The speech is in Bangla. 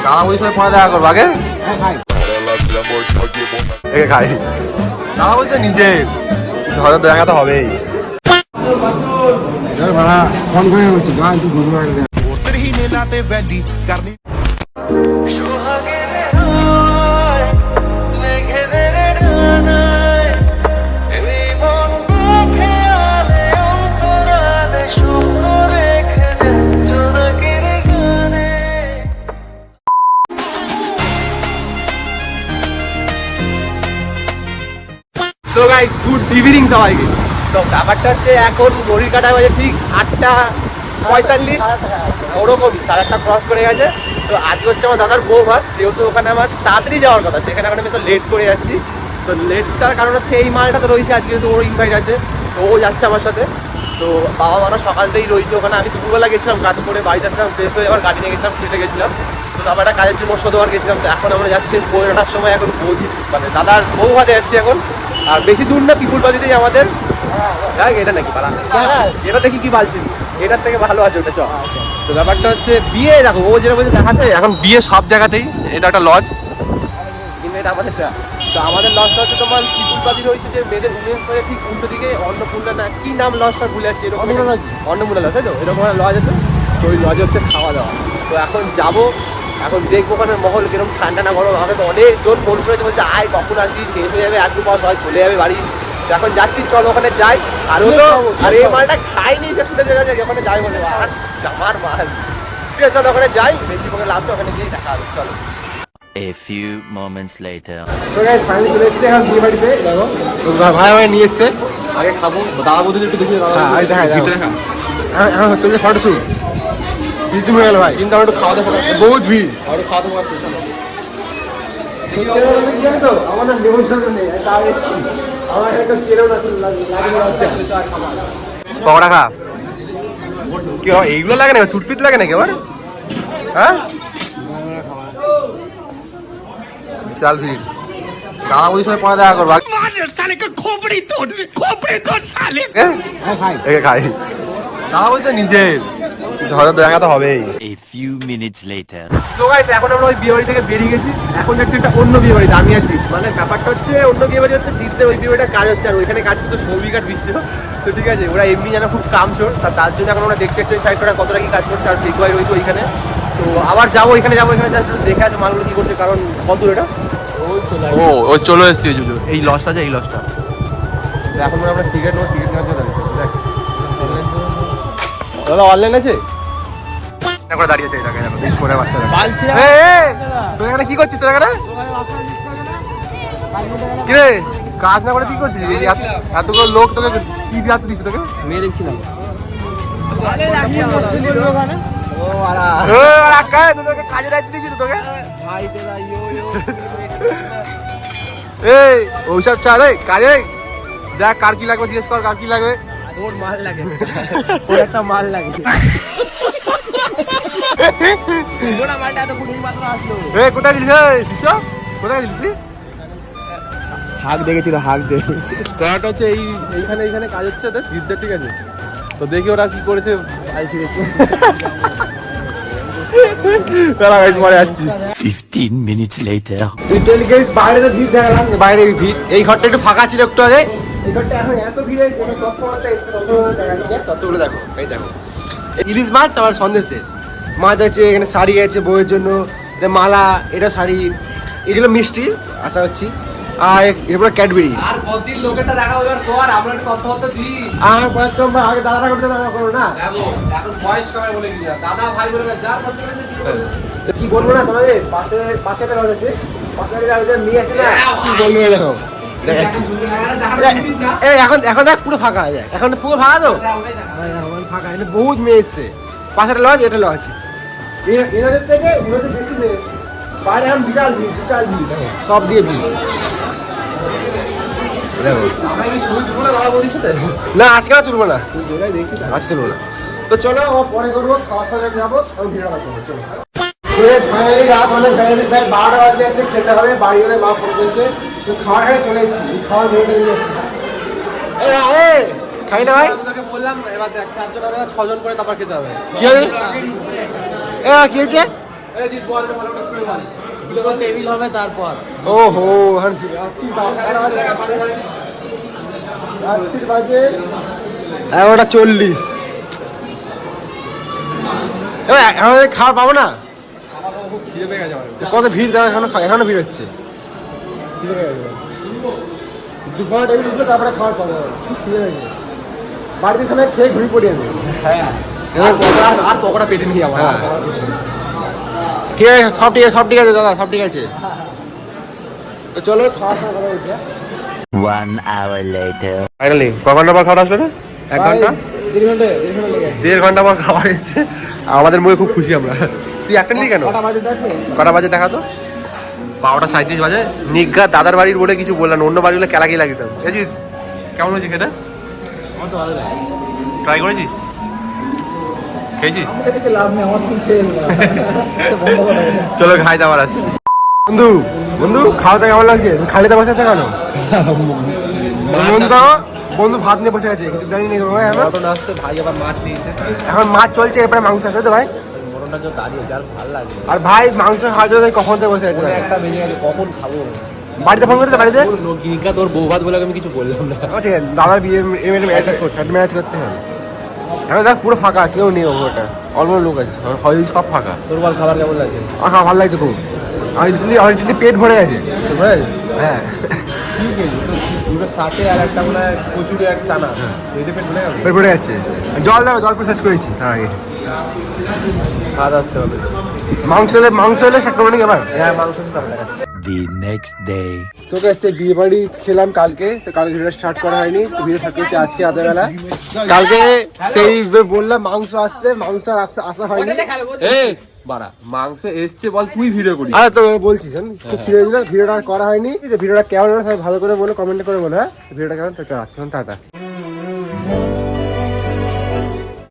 দাদা বৌদির সাথে পরে দেখা করবো আগে একে খাই। দাদা বলতে নিজে ধরে দেখা তো হবেই। ফোন করে বলছি গান তুই ঘুরবো তো গাইস গুড ইভিনিং সবাইকে। তো ব্যাপারটা হচ্ছে এখন ঘড়ির কাঁটা বাজে ঠিক 8:45 ওরকমই, 8:30 ক্রস করে গেছে। তো আজকে হচ্ছে আমার দাদার বউ ভাত, যেহেতু ওখানে আমার তাড়াতাড়ি যাওয়ার কথা, সেখানে এখন আমি তো লেট করে যাচ্ছি। তো লেটটার কারণ হচ্ছে এই মালটা তো রয়েছে আজকে, যেহেতু ওর ইনভাইট আছে, তো ও যাচ্ছে আমার সাথে। তো বাবা মারা সকাল থেকেই রয়েছে ওখানে। আমি দুপুরবেলা গেছিলাম কাজ করে, বাড়িতে আসলাম ফ্রেশ হয়ে, আবার গাড়ি নিয়ে গেছিলাম, ফ্রিতে গেছিলাম। তো তারপর একটা কাজের জন্য সদোয়ার গেছিলাম। তো এখন আমরা যাচ্ছি 9টার সময়, এখন বৌদি মানে দাদার বউ ভাতে যাচ্ছি এখন। আর বেশি দূর না, পিপুলবাড়িতেই আমাদের। দেখ এটা নাকি পালা, এটা দেখি কি বালছি, এটার থেকে ভালো আছে ওটা। চ তো ব্যাপারটা হচ্ছে বিয়ে, দেখো ও যেটা বলছে দেখাতে, এখন বিয়ে সব জায়গাতেই, এটা একটা লজ, কিন্তু এটা আমাদের। তো আমাদের লজটা হচ্ছে তোমার পিপুলবাড়ি রয়েছে, যে মেয়েদের উমেন্স করে ঠিক উল্টো দিকে অন্নপূর্ণা না কি নাম লজটা ভুলে যাচ্ছে, এরকম অন্নপূর্ণা লজ, তাই তো? এরকম একটা লজ আছে। তো ওই লজে হচ্ছে খাওয়া দাওয়া। তো এখন যাবো, এখন দেখবো ওখানে মহল কিরকম, ঠান্ডা না গরম। আমাকে তো অনেকজন ফোন করেছে, বলছে আয় কখন আসবি, শেষ হয়ে যাবে, 1-2 মাস হয় চলে যাবে বাড়ি। তো এখন যাচ্ছি, চল ওখানে যাই। আর ও তো আর এই মালটা খাইনি, সে ছুটে চলে যাচ্ছে ওখানে যাই বলে, আর জামার মাল। ঠিক আছে চল ওখানে যাই, বেশি করে লাভ তো, ওখানে গিয়ে দেখা হবে, চলো। A few moments later. So guys finally চলে এসেছি এখন বিয়ে বাড়িতে। দেখো তো ভাই ভাই নিয়ে এসছে, আগে খাবো, দাদা বৌদি একটু দেখি। হ্যাঁ আগে দেখা দেখা এখন চলছে ফটোশুট, বৃষ্টি হয়ে গেল ভাই, কিন্তু আমার একটু খাওয়া দাওয়া বহুত ভিড়। আর একটু খাওয়া দাওয়া তো আমাদের নিমন্ত্রণ নেই, তাও এসেছি। আমার একটা চেনেও না, লাগে হচ্ছে পকোড়া খা। কি এইগুলো লাগে না, টুথপিক লাগে নাকি আবার? হ্যাঁ বিশাল ভিড়। দাদা বৌদির সাথে পরে দেখা করবো একে খাই। দাদা বলতে নিজে ধরে দেখা তো হবেই। A few minutes later. তো গাইস এখন আমরা ওই বিয়ে বাড়ি থেকে বেরিয়ে গেছি, এখন যাচ্ছি একটা অন্য বিয়ে বাড়িতে, আমি আর জিৎ। মানে ব্যাপারটা হচ্ছে অন্য বিয়ে বাড়ি হচ্ছে জিতদের ওই বিয়ে বাড়িটা কাজ হচ্ছে, আর ওইখানে কাজ হচ্ছে সৌভিক আর বৃষ্টি। তো ঠিক আছে, ওরা এমনি যেন খুব কামচোর, তার জন্য এখন আমরা দেখতে একটু সাইড করে কতটা কি কাজ করছে। আর ঠিক ভাই রয়েছে ওইখানে, তো আবার যাবো ওইখানে, যাবো এখানে জাস্ট দেখে আছে মালগুলো কি করছে, কারণ কত দূর এটা। ও চলে এসছি এই লসটা, যে এই লসটা। এখন আমরা সিগারেট নেবো, সিগারেট নেওয়ার জন্য দেখ দাদা অনলাইন আছে করে দাঁড়িয়েছে, এটাকে দেখো এই সরে বাচ্চারা তুই এখানে কি করছিস? তোর এখানে কি রে, কাজ না করে কি করছিস? এতগুলো লোক তোকে কি দিয়ে দিচ্ছে? তোকে মেয়ে দেখছিলাম, কাজে দায়িত্ব দিচ্ছি তোকে। এই ওইসব ছাড়, কাজে দেখ কার কি লাগবে, জিজ্ঞেস কর কার কি লাগবে। ওর মাল লাগে, ওর একটা মাল লাগে। কোথায় দিলি? কোথায় দিলি? হাক দেখেছিল, হাক দেখে ট্রাটা হচ্ছে এইখানে কাজ হচ্ছে ওদের জিতদের, ঠিক আছে? তো দেখি ওরা কি করেছে, পরে আসছি। 15 minutes later. তুই টেল গেছিস বাইরে, তো ভিড় দেখালাম, বাইরে ভিড়। এই ঘরটা একটু ফাঁকা ছিল একটু আগে, এই ঘরটা এখন এত ভিড় হয়েছে, তত্ত্বমাত্রা এসছে, তত্ত্বগুলো দেখাচ্ছে। তত্ত্বগুলো দেখো, এই দেখো ইলিশ মাছ, আমার সন্দেশে মাছ আছে, এখানে শাড়ি আছে বউয়ের জন্য, এটা মালা, এটা শাড়ি, এগুলো মিষ্টি আশা করছি। আর এরপরে ক্যাডবেরি। আর কতদিন লোকেরটা দেখা হবার পর আমরা একটা কথাবার্তা দিই। আর বয়স কম, আগে দাদারা করতে দাদা করো না, এখন বয়স কমে বলে কি দাদা ভাই বলে যার কষ্ট করেছে কি বলবো না তোমাদের। পাশে একটা লজ আছে, পাশে নিয়ে আসে না, কি বলবো দেখো দেখাচ্ছি। এখন দেখ পুরো ফাঁকা হয়ে যায়, এখন পুরো ফাঁকা তো ফাঁকা, এটা বহুত মেয়ে এসছে। পাশে একটা লজ, এটা লজ এনাদের থেকে ওনাদের বেশি মেয়ে এসছে। বাইরে এখন বিশাল ভিড়, বিশাল ভিড়, সব দিয়ে ভিড় দেখো। না আজকে আর তুলবো না, আজ তুলবো না। তো চলো পরে করবো, খাওয়ার সঙ্গে যাবো, ভিড়টা করবো। চলো ফাইনালি রাত অনেক বেড়ে, প্রায় 12টা বাজে যাচ্ছে, খেতে হবে। বাড়ি হলে মা ফোন করছে, তো খাওয়ার খাই চলে এসেছি, খাওয়ার ভেঙে নিয়ে যাচ্ছি। খাই না ভাই, বললাম এবার দেখ 4 জন 6 জন করে তারপর খেতে হবে। কি হয়েছে? কি হয়েছে? এই জিত বল ভালো করে খুলে বল টেবিল হবে তারপর ওহো এখন রাত্রির বাজে 11:40। আমাদের খাবার পাবো না? খুব খিদে পেয়ে গেছে আমার কত ভিড় দেওয়া এখনো ভিড় হচ্ছে। 2 ঘন্টা টেবিল উঠলো তারপরে খাবার পাবো। খুব খিদে পেয়েছে, বাড়িতে সময় খেয়ে ঘুরে পড়ি আমি। হ্যাঁ আর পকোড়া পেটে নিয়ে আমার হ্যাঁ। ঠিক আছে, সব ঠিক আছে দাদা, সব ঠিক আছে। তো চলো খাওয়া দাওয়া করা হয়েছে। 1 hour later. ফাইনালি ক ঘন্টা পর খাওয়া আসলো না? 1 ঘন্টা 1.5 ঘন্টা লেগে 1.5 ঘন্টা পর খাবার এসছে। আমাদের মুখে খুব খুশি আমরা। তুই একটা নিলি কেন? কটা বাজে দেখবে কটা বাজে দেখা তো? 12:37 বাজে। নিজ্ঞা দাদার বাড়ির বলে কিছু বললাম, অন্য বাড়িগুলো কেলাকি লাগিতাম। কেমন হয়েছে খেতে? আমার তো ভালো লাগে ট্রাই করেছিস? খেয়েছিস? আমাকে দেখে লাভ নেই আমার সিন শেষ না বন্ধ করে দাও চলো খাই দাবার আসছি। বন্ধু বন্ধু খাওয়াটা কেমন লাগছে? তুমি খালিতে বসে আছো কেন? বন্ধু ভাত নিয়ে বসে আছে, কিছু জানি নেই ভাই। মটন আসছে ভাই, আবার মাছ দিয়েছে। এখন মাছ চলছে, এরপরে মাংস আসবে তো ভাই। মটনটা যে দাঁড়িয়ে যার ভালো লাগে আর ভাই মাংস খাওয়ার জন্য কখন থেকে বসে আছে? একটা বেজে গেছে, কখন খাবো? বাড়িতে ফোন করেছে? বাড়িতে গিরিকা তোর বউ ভাত বলে আমি কিছু বললাম না। ঠিক আছে, দাদার বিয়ে ম্যানেজ করতে হবে। এখন দেখ পুরো ফাঁকা, কেউ নেই ওটা, অল্প লোক আছে, সব ফাঁকা। তোর বল খাবার কেমন লাগছে? আমার ভালো লাগছে খুব। আমার পেট ভরে গেছে। হ্যাঁ, কি খেয়েছি তো? 260 আর একটা মনে হয় কচুরি আর চানা, এতে পেট ভরে গেল। পেট ভরে যাচ্ছে। জল দেখো, জল প্রসেস করেছি তার আগে। ভাত আসছে হবে। মাংস এলে সেটা মানে আবার। হ্যাঁ মাংস দিতে হবে। The next day. তোকে এসে বিয়ে বাড়ি খেলাম কালকে, তো কালকে ভিডিও স্টার্ট করা হয়নি, তো ভিডিও স্টার্ট করছি আজকে রাতের বেলা। কালকে সেই বললাম মাংস আসছে, মাংস আর আসা হয়নি। এই বাড়া মাংস এসছে বল, তুই ভিডিও করিস। আরে তো বলছিস খুব খিদে দিল, ভিডিওটা আর করা হয়নি। ভিডিওটা কেমন হলো সবাই ভালো করে বলো, কমেন্ট করে বলো। হ্যাঁ ভিডিওটা কেমন? তো টাটা।